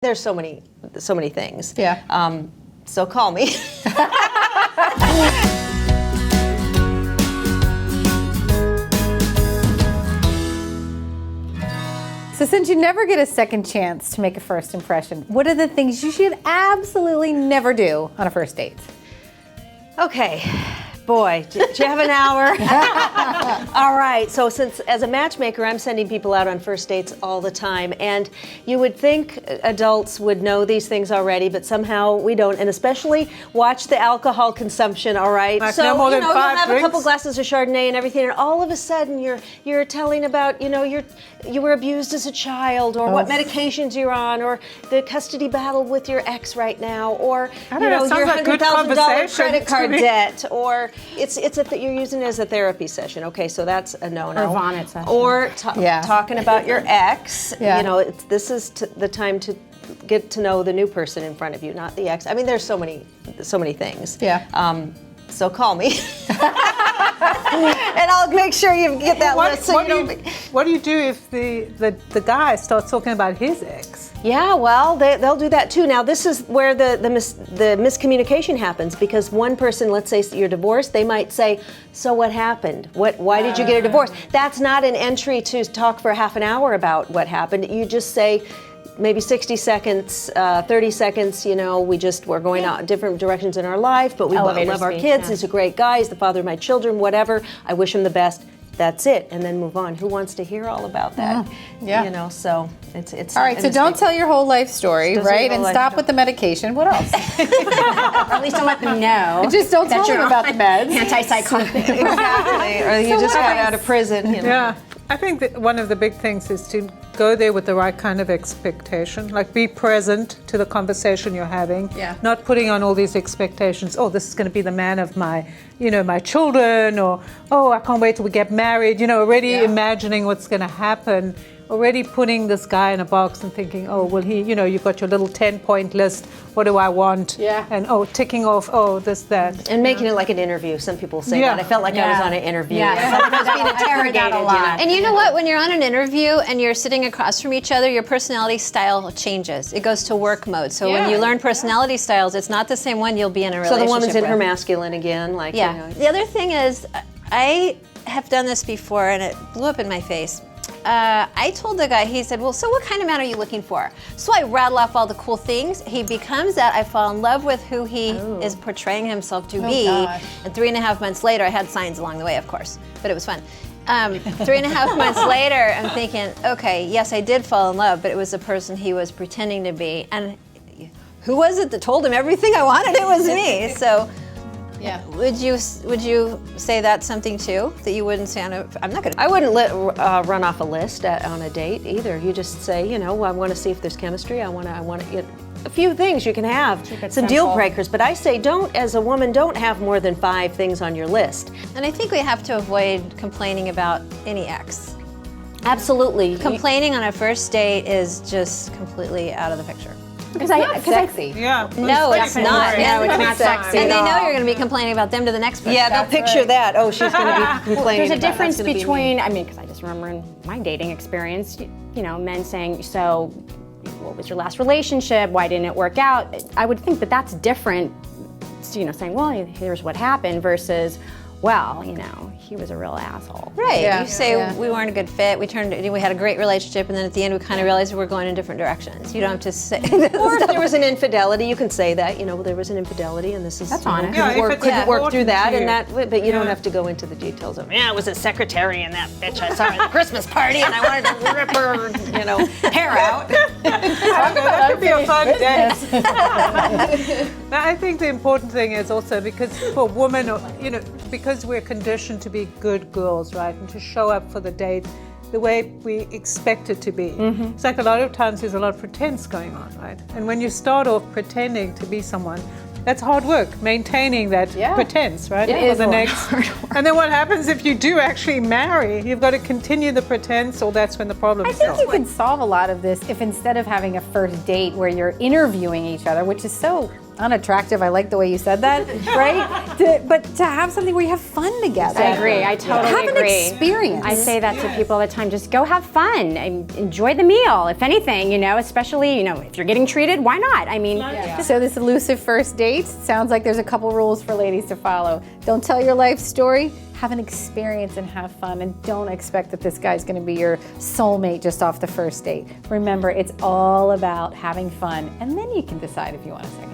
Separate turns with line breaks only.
There's so many things.
Yeah.
So call me.
So since you never get a second chance to make a first impression, what are the things you should absolutely never do on a first date?
Okay. Boy, do you have an hour? All right, so since as a matchmaker, I'm sending people out on first dates all the time, and you would think adults would know these things already, but somehow we don't, and especially watch the alcohol consumption, all right?
Like
so,
no more than
you'll
5
have
drinks?
a couple glasses of Chardonnay and everything, and all of a sudden you're telling about, you were abused as a child, or what medications you're on, or the custody battle with your ex right now, or
I don't know, it sounds
your
like good
$100,000
conversation
credit
to
card
me.
debt, or you're using it as a therapy session. Okay, so that's a no-no.
Or vomit session.
Or talking about your ex.
Yeah.
This is the time to get to know the new person in front of you, not the ex. I mean, there's so many things.
Yeah.
So call me, and I'll make sure you get that list. So
what do you do if the guy starts talking about his ex?
Yeah, well, they'll do that too. Now, this is where the miscommunication happens, because one person, let's say you're divorced, they might say, so what happened? Why did you get a divorce? That's not an entry to talk for half an hour about what happened. You just say, maybe 60 seconds, 30 seconds, we're going out different directions in our life, but we love our kids. He's a great guy. He's the father of my children, whatever. I wish him the best. That's it, and then move on. Who wants to hear all about that?
Yeah.
So it's
All right, so don't tell your whole life story, right? And stop with the medication. What else?
Or at least don't let them know.
Just don't tell them about the meds.
Antipsychotic.
Exactly. Or you just got out of prison.
Yeah. I think that one of the big things is to go there with the right kind of expectation. Like, be present to the conversation you're having.
Yeah.
Not putting on all these expectations. Oh, this is going to be the man of my children, or I can't wait till we get married. Already imagining what's going to happen. Already putting this guy in a box and thinking, oh, well, you've got your little 10-point list. What do I want?
Yeah.
And ticking off, this, that.
And making it like an interview. Some people say that. I felt like I was on an interview.
Yeah.
I was being interrogated.
a lot.
And you know what? When you're on an interview and you're sitting across from each other, your personality style changes. It goes to work mode. So when you learn personality styles, it's not the same one you'll be in a relationship
So the woman's in
with.
her masculine again.
The other thing is, I have done this before and it blew up in my face. I told the guy, he said, well, so what kind of man are you looking for? So I rattle off all the cool things. He becomes that. I fall in love with who he is portraying himself to be.
Gosh.
And 3.5 months later, I had signs along the way, of course, but it was fun. 3.5 months later, I'm thinking, okay, yes, I did fall in love, but it was the person he was pretending to be. And who was it that told him everything I wanted? It was me. So.
Yeah.
Would you say that's something too that you wouldn't say on a? I'm not gonna.
I wouldn't run off a list on a date either. You just say, I want to see if there's chemistry. I want to. A few things you can have, some deal breakers, but I say as a woman, don't have more than 5 things on your list.
And I think we have to avoid complaining about any ex.
Absolutely.
Complaining on a first date is just completely out of the picture.
Because
Sexy.
Yeah.
No, it's not.
No, it's not sexy.
And they
at
know
all.
you're going to be complaining about them to the next person.
Yeah, they'll picture that. Oh, she's going to be complaining.
There's a
about
difference
that's gonna be me.
between, because I just remember in my dating experience, men saying, so what was your last relationship? Why didn't it work out? I would think that that's different, saying, well, here's what happened versus, well, he was a real asshole.
Right.
Yeah.
You say we weren't a good fit. We had a great relationship, and then at the end we kind of realized we were going in different directions. You don't have to say.
Or if there was an infidelity, you can say that. There was an infidelity, and this is.
That's honest.
Couldn't work through that,
to you.
but you don't have to go into the details of. Yeah, I was a secretary, and that bitch I saw at the Christmas party, and I wanted to rip her, hair out.
That could be a fun day. Now, I think the important thing is also because for women, because we're conditioned to be good girls, right, and to show up for the date the way we expect it to be. It's like a lot of times there's a lot of pretense going on, right? And when you start off pretending to be someone, that's hard work, maintaining that pretense, right?
It is
hard work. And then what happens if you do actually marry? You've got to continue the pretense, or that's when the problems
I think
start.
you could solve a lot of this if instead of having a first date where you're interviewing each other, which is so unattractive. I like the way you said that, right? But to have something where you have fun together.
I agree. I totally
have
agree.
An experience.
I say that to people all the time. Just go have fun and enjoy the meal. If anything, especially if you're getting treated, why not? I mean,
So this elusive first date sounds like there's a couple rules for ladies to follow. Don't tell your life story. Have an experience and have fun, and don't expect that this guy's going to be your soulmate just off the first date. Remember, it's all about having fun, and then you can decide if you want a second